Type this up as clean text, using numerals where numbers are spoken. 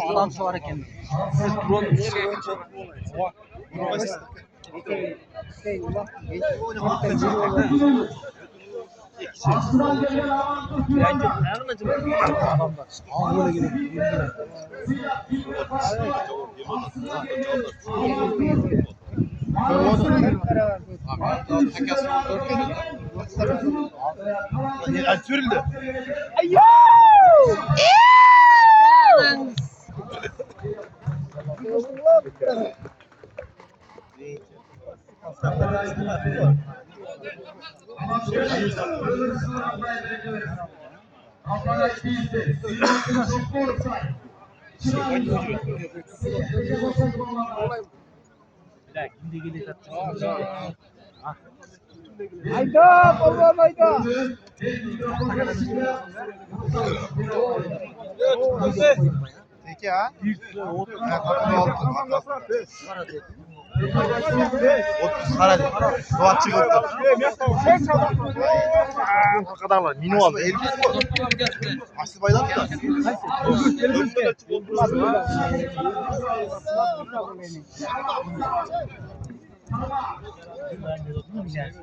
Adam şu hareket. Aslından gelen Sürüldü. Hayda, Allah'ım hayda. Peki ha? 30 karadı. Doğat çıktı. O kadar var. Minu aldı. Aslı baydan mı? Güzel.